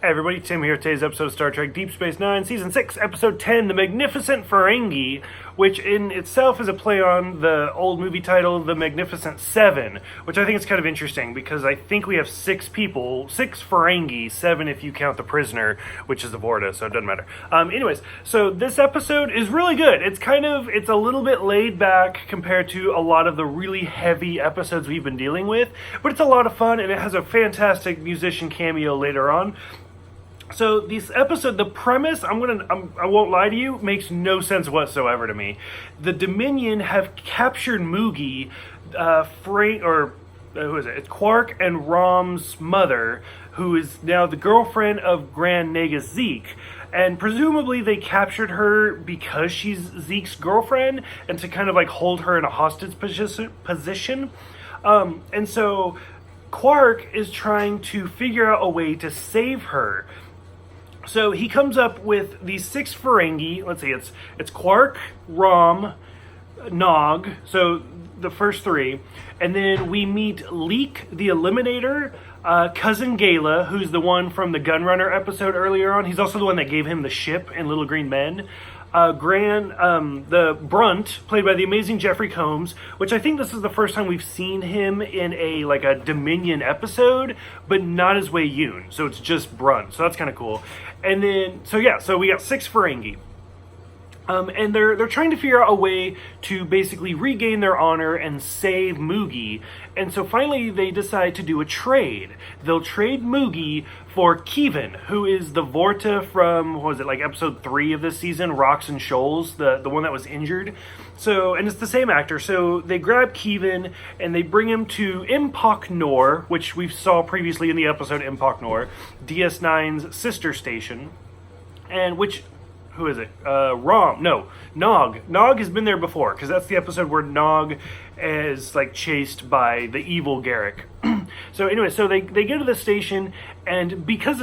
Hey everybody, Tim here. Today's episode of Star Trek Deep Space Nine, Season 6, Episode 10, The Magnificent Ferengi, which in itself is a play on the old movie title, The Magnificent Seven, which I think is kind of interesting because I think we have 6 people, 6 Ferengi, 7 if you count the prisoner, which is the Vorta, so it doesn't matter. Anyways, so this episode is really good. It's a little bit laid back compared to a lot of the really heavy episodes we've been dealing with, but it's a lot of fun and it has a fantastic musician cameo later on. So this episode, the premise, I won't lie to you, makes no sense whatsoever to me. The Dominion have captured Moogie, who is it? It's Quark and Rom's mother, who is now the girlfriend of Grand Nagus Zeke. And presumably they captured her because she's Zeke's girlfriend, and to kind of like hold her in a hostage position. And so Quark is trying to figure out a way to save her. So he comes up with these 6 Ferengi. Let's see, it's Quark, Rom, Nog, so the first 3. And then we meet Leek the Eliminator, Cousin Gala, who's the one from the Gunrunner episode earlier on. He's also the one that gave him the ship in Little Green Men. The Brunt, played by the amazing Jeffrey Combs, which I think this is the first time we've seen him in a Dominion episode, but not as Wei Yun, so it's just Brunt, so that's kind of cool. And then, so we got 6 Ferengi. And they're trying to figure out a way to basically regain their honor and save Moogie. And so finally they decide to do a trade. They'll trade Moogie for Kevin, who is the Vorta from, episode 3 of this season, Rocks and Shoals, the one that was injured. So, and it's the same actor. So they grab Kevin and they bring him to Impok Nor, which we saw previously in the episode Impok Nor, DS9's sister station. And who is it? Nog. Nog has been there before, because that's the episode where Nog is chased by the evil Garrick. So anyway, so they get to the station, and because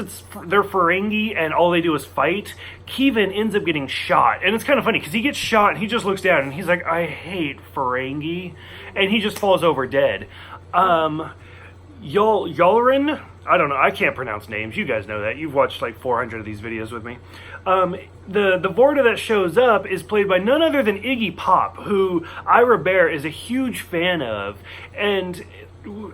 they're Ferengi and all they do is fight, Kevin ends up getting shot. And it's kind of funny, because he gets shot and he just looks down and he's like, I hate Ferengi. And he just falls over dead. Yularen? I don't know. I can't pronounce names. You guys know that. You've watched 400 of these videos with me. The Vorta that shows up is played by none other than Iggy Pop, who Ira Bear is a huge fan of, and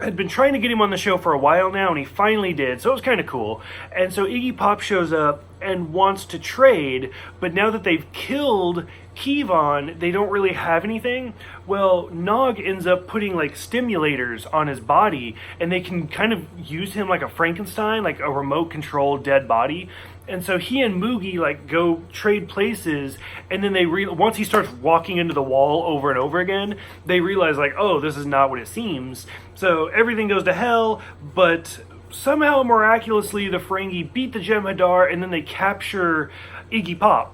had been trying to get him on the show for a while now, and he finally did, so it was kind of cool. And so Iggy Pop shows up and wants to trade, but now that they've killed Kevon, they don't really have anything. Well, Nog ends up putting stimulators on his body, and they can kind of use him like a Frankenstein, like a remote controlled dead body. And so he and Moogie go trade places, and then once he starts walking into the wall over and over again, they realize oh, this is not what it seems. So everything goes to hell, but somehow miraculously the Ferengi beat the Jem'Hadar, and then they capture Iggy Pop.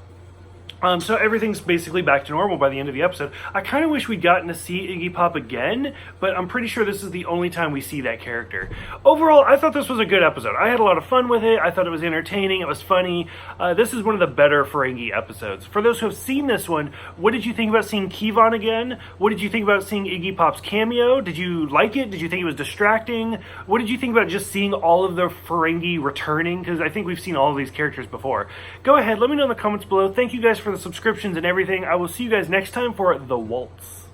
So everything's basically back to normal by the end of the episode. I kind of wish we'd gotten to see Iggy Pop again, but I'm pretty sure this is the only time we see that character. Overall, I thought this was a good episode. I had a lot of fun with it. I thought it was entertaining. It was funny. This is one of the better Ferengi episodes. For those who have seen this one, what did you think about seeing Kevon again? What did you think about seeing Iggy Pop's cameo? Did you like it? Did you think it was distracting? What did you think about just seeing all of the Ferengi returning? Because I think we've seen all of these characters before. Go ahead, let me know in the comments below. Thank you guys for the subscriptions and everything. I will see you guys next time for The Waltz.